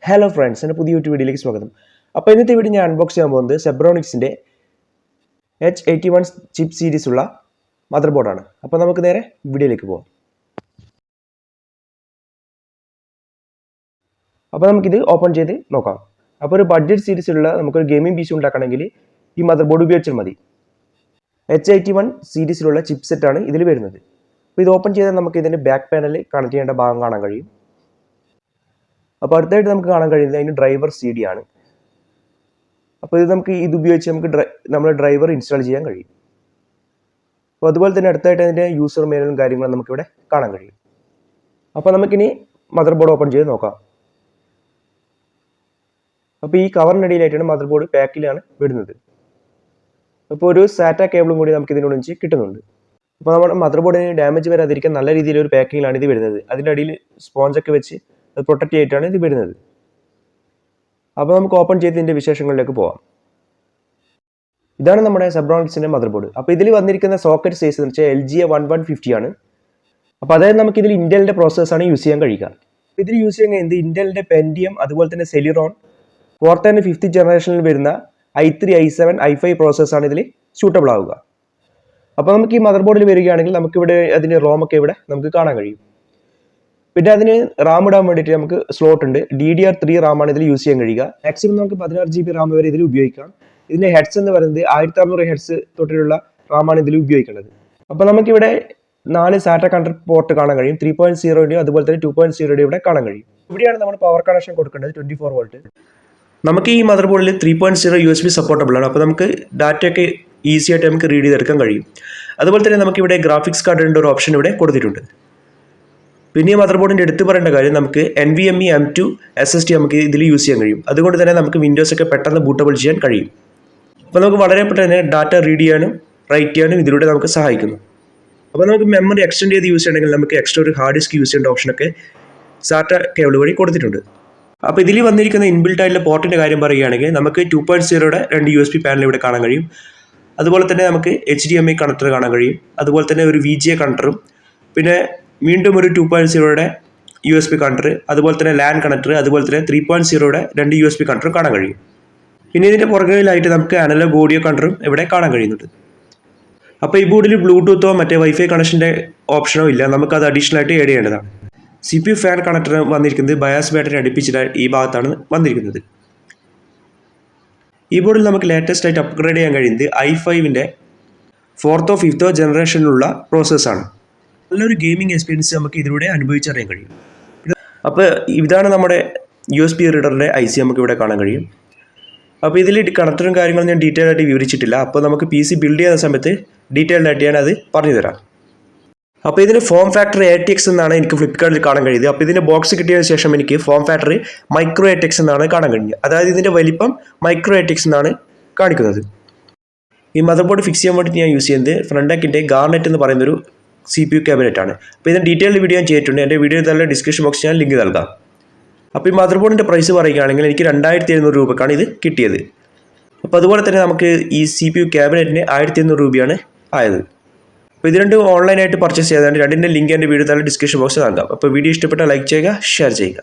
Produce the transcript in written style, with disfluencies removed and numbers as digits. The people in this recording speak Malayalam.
Hello friends, and പുതിയ YouTube വീഡിയോയിലേക്ക് സ്വാഗതം. അപ്പോൾ ഇന്നത്തെ വീഡിയോ ഞാൻ അൺബോക്സ് ചെയ്യാൻ പോകുന്നത് ZEBRONICSന്റെ H81 ചിപ്പ് സീരീസ് ഉള്ള മദർബോർഡ് ആണ്. അപ്പോൾ നമുക്ക് നേരെ വീഡിയോയിലേക്ക് പോകാം. അപ്പോൾ നമുക്ക് ഇത് ഓപ്പൺ ചെയ്ത് നോക്കാം. അപ്പോൾ ഒരു ബഡ്ജറ്റ് സീരീസിലുള്ള നമുക്ക് ഒരു ഗെയിമിംഗ് PC ഉണ്ടാക്കണമെങ്കിൽ ഈ മദർബോർഡ് ഉപയോഗിച്ചാൽ മതി. H81 സീരീസിലുള്ള ചിപ്പ് സെറ്റ് ആണ് ഇതിൽ വരുന്നത്. അപ്പോൾ ഇത് ഓപ്പൺ ചെയ്താൽ നമുക്ക് ഇതിന്റെ ബാക്ക് പാനൽ കണക്ട് ചെയ്യേണ്ട ഭാഗം കാണാൻ കഴിയും. അപ്പോൾ അടുത്തായിട്ട് നമുക്ക് കാണാൻ കഴിയുന്നത് അതിന് ഡ്രൈവർ CD ആണ്. അപ്പോൾ ഇത് ഉപയോഗിച്ച് നമുക്ക് നമ്മുടെ ഡ്രൈവർ ഇൻസ്റ്റാൾ ചെയ്യാൻ കഴിയും. അപ്പോൾ അതുപോലെ തന്നെ അടുത്തായിട്ട് അതിൻ്റെ യൂസർ മാനുവലും കാര്യങ്ങളും നമുക്കിവിടെ കാണാൻ കഴിയും. അപ്പോൾ നമുക്കിനി മദർബോർഡ് ഓപ്പൺ ചെയ്ത് നോക്കാം. അപ്പോൾ ഈ കവറിനടിയിലായിട്ടാണ് മദർബോർഡ് പാക്കിലാണ് വിടുന്നത്. അപ്പോൾ ഒരു സാറ്റ കേബിളും കൂടി നമുക്ക് ഇതിനോടൊന്നിച്ച് കിട്ടുന്നുണ്ട്. അപ്പോൾ നമ്മുടെ മദർബോർഡിന് ഡാമേജ് വരാതിരിക്കാൻ നല്ല രീതിയിലൊരു പാക്കിങ്ങിലാണ് ഇത് വരുന്നത്. അതിൻ്റെ അടിയിൽ സ്പോഞ്ചൊക്കെ വെച്ച് അത് പ്രൊട്ടക്റ്റ് ചെയ്തിട്ടാണ് ഇത് വരുന്നത്. അപ്പോൾ നമുക്ക് ഓപ്പൺ ചെയ്ത് ഇതിൻ്റെ വിശേഷങ്ങളിലേക്ക് പോകാം. ഇതാണ് നമ്മുടെ ZEBRONICSന്റെ മദർബോർഡ്. അപ്പോൾ ഇതിൽ വന്നിരിക്കുന്ന സോക്കറ്റ് സൈസ് എന്ന് വെച്ചാൽ LGA1150 ആണ്. അപ്പോൾ അതായത് നമുക്ക് ഇതിൽ ഇന്റലിൻ്റെ പ്രോസസ്സാണ് യൂസ് ചെയ്യാൻ കഴിയുക. ഇതിൽ യൂസ് ചെയ്യാൻ കഴിയുന്നത് ഇന്റലിൻ്റെ പെൻറ്റിയം അതുപോലെ തന്നെ സെലിറോൺ 4th and 5th ജനറേഷനിൽ വരുന്ന i3, i7, i5 പ്രോസസ്സാണ് ഇതിൽ സ്യൂട്ടബിൾ ആവുക. അപ്പോൾ നമുക്ക് ഈ മദർബോർഡിൽ വരികയാണെങ്കിൽ നമുക്കിവിടെ അതിൻ്റെ റോമൊക്കെ ഇവിടെ നമുക്ക് കാണാൻ കഴിയും. പിന്നെ അതിന് റാം ഇടാൻ വേണ്ടിയിട്ട് നമുക്ക് സ്ലോട്ട് ഉണ്ട്. DDR3 റാമാണ് ഇതിൽ യൂസ് ചെയ്യാൻ കഴിയുക. മാക്സിമം നമുക്ക് 16 GB റാം വരെ ഇതിൽ ഉപയോഗിക്കാം. ഇതിൻ്റെ ഹെഡ്സ് എന്ന് പറയുന്നത് 1600 ഹെഡ്സ് തൊട്ടിലുള്ള റാമാണ് ഇതിൽ ഉപയോഗിക്കേണ്ടത്. അപ്പോൾ നമുക്കിവിടെ 4 സാറ്റ കണക്ടർ പോർട്ട് കാണാൻ കഴിയും. 3.0 അതുപോലെ തന്നെ 2.0 ഇവിടെ കാണാൻ കഴിയും. ഇവിടെയാണ് നമ്മൾ പവർ കണക്ഷൻ കൊടുക്കേണ്ടത് 24 വോൾട്ട്. നമുക്ക് ഈ മദർബോർഡിൽ 3.0 USB സപ്പോർട്ടബിൾ ആണ്. അപ്പോൾ നമുക്ക് ഡാറ്റയൊക്കെ ഈസി ആയിട്ട് നമുക്ക് റീഡ് ചെയ്തെടുക്കാൻ കഴിയും. അതുപോലെ തന്നെ നമുക്കിവിടെ ഗ്രാഫിക്സ് കാർഡിൻ്റെ ഒരു ഓപ്ഷൻ ഇവിടെ കൊടുത്തിട്ടുണ്ട്. പിന്നെ ഈ മദർബോർഡിൻ്റെ എടുത്ത് പറയേണ്ട കാര്യം നമുക്ക് NVMe M.2 SSD നമുക്ക് ഇതിൽ യൂസ് ചെയ്യാൻ കഴിയും. അതുകൊണ്ട് തന്നെ നമുക്ക് വിൻഡോസൊക്കെ പെട്ടെന്ന് ബൂട്ടബിൾ ചെയ്യാൻ കഴിയും. അപ്പോൾ നമുക്ക് വളരെ പെട്ടെന്ന് ഡാറ്റ റീഡ് ചെയ്യാനും റൈറ്റ് ചെയ്യാനും ഇതിലൂടെ നമുക്ക് സഹായിക്കുന്നു. അപ്പോൾ നമുക്ക് മെമ്മറി എക്സ്റ്റെൻഡ് ചെയ്ത് യൂസ് ചെയ്യണമെങ്കിൽ നമുക്ക് എക്സ്ട്രാ ഒരു ഹാർഡ് ഡിസ്ക് യൂസ് ചെയ്യേണ്ട ഓപ്ഷനൊക്കെ സാറ്റ കേബിൾ വഴി കൊടുത്തിട്ടുണ്ട്. അപ്പോൾ ഇതിൽ വന്നിരിക്കുന്ന ഇൻബിൽട്ട് ആയിട്ടുള്ള പോർട്ടിൻ്റെ കാര്യം പറയുകയാണെങ്കിൽ നമുക്ക് 2.0യുടെ 2 USB പാനൽ ഇവിടെ കാണാൻ കഴിയും. അതുപോലെ തന്നെ നമുക്ക് HDMI കണക്ടർ കാണാൻ കഴിയും. അതുപോലെ തന്നെ ഒരു VGA കണക്ടറും പിന്നെ വീണ്ടും ഒരു 2.0യുടെ USB കണക്ടർ, അതുപോലെ തന്നെ LAN കണക്ടർ, അതുപോലെ തന്നെ 3.0യുടെ 2 USB കണക്ടറും കാണാൻ കഴിയും. പിന്നെ ഇതിൻ്റെ പുറകിലായിട്ട് നമുക്ക് അനലോഗ് ഓഡിയോ കണക്ടറും ഇവിടെ കാണാൻ കഴിയുന്നുണ്ട്. അപ്പോൾ ഈ ബോർഡിൽ ബ്ലൂടൂത്തോ മറ്റേ വൈഫൈ കണക്ഷൻ്റെ ഓപ്ഷനോ ഇല്ല. നമുക്കത് അഡീഷണൽ ആയിട്ട് ആഡ് ചെയ്യേണ്ടതാണ്. CPU ഫാൻ കണക്ടർ വന്നിരിക്കുന്നത് ബയാസ് ബാറ്ററി അടുപ്പിച്ചിട്ട് ഈ ഭാഗത്താണ് വന്നിരിക്കുന്നത്. ഈ ബോർഡിൽ നമുക്ക് ലേറ്റസ്റ്റ് ആയിട്ട് അപ്ഗ്രേഡ് ചെയ്യാൻ കഴിയുന്നത് i5ൻ്റെ 4th or 5th ജനറേഷനിലുള്ള പ്രോസസ്സാണ്. നല്ലൊരു ഗെയിമിംഗ് എക്സ്പീരിയൻസ് നമുക്ക് ഇതിലൂടെ അനുഭവിച്ചറിയാൻ കഴിയും. അപ്പോൾ ഇതാണ് നമ്മുടെ USB റീഡറിൻ്റെ IC നമുക്ക് ഇവിടെ കാണാൻ കഴിയും. അപ്പോൾ ഇതിൽ കണക്ടറും കാര്യങ്ങളും ഞാൻ ഡീറ്റെയിൽ ആയിട്ട് വിവരിച്ചിട്ടില്ല. അപ്പോൾ നമുക്ക് PC ബിൽഡ് ചെയ്യുന്ന സമയത്ത് ഡീറ്റെയിൽഡ് ആയിട്ട് ഞാൻ അത് പറഞ്ഞു തരാം. അപ്പോൾ ഇതിന് ഫോം ഫാക്ടർ ATX എന്നാണ് എനിക്ക് ഫ്ലിപ്കാർട്ടിൽ കാണാൻ കഴിയുന്നത്. അപ്പോൾ ഇതിൻ്റെ ബോക്സ് കിട്ടിയതിന് ശേഷം എനിക്ക് ഫോം ഫാക്ടർ മൈക്രോ ATX എന്നാണ് കാണാൻ കഴിഞ്ഞത്. അതായത് ഇതിൻ്റെ വലിപ്പം മൈക്രോ ATX എന്നാണ് കാണിക്കുന്നത്. ഈ മദർബോർഡ് ഫിക്സ് ചെയ്യാൻ വേണ്ടി ഞാൻ യൂസ് ചെയ്യുന്നത് ഫ്രണ്ടക്കിൻ്റെ GARNET എന്ന് പറയുന്നൊരു CPU ക്യാബിനറ്റ് ആണ്. അപ്പോൾ ഇതിൻ്റെ ഡീറ്റെയിൽഡ് വീഡിയോ ഞാൻ ചെയ്തിട്ടുണ്ട്. എൻ്റെ വീഡിയോ തന്നെ ഡിസ്ക്രിപ്ഷൻ ബോക്സിൽ ഞാൻ ലിങ്ക് നൽകാം. അപ്പോൾ ഈ മദർബോർഡിൻ്റെ പ്രൈസ് പറയുകയാണെങ്കിൽ എനിക്ക് 2700 രൂപക്കാണ് ഇത് കിട്ടിയത്. അപ്പോൾ അതുപോലെ തന്നെ നമുക്ക് ഈ CPU ക്യാബിനറ്റിന് 1500 രൂപയാണ് ആയത്. അപ്പോൾ ഇത് രണ്ടും ഓൺലൈനായിട്ട് പർച്ചേസ് ചെയ്തതാണ്. രണ്ടിൻ്റെ ലിങ്ക് എൻ്റെ വീഡിയോ തന്നെ ഡിസ്ക്രിപ്ഷൻ ബോക്സിൽ നൽകാം. അപ്പോൾ വീഡിയോ ഇഷ്ടപ്പെട്ടാൽ ലൈക്ക് ചെയ്യുക, ഷെയർ ചെയ്യുക.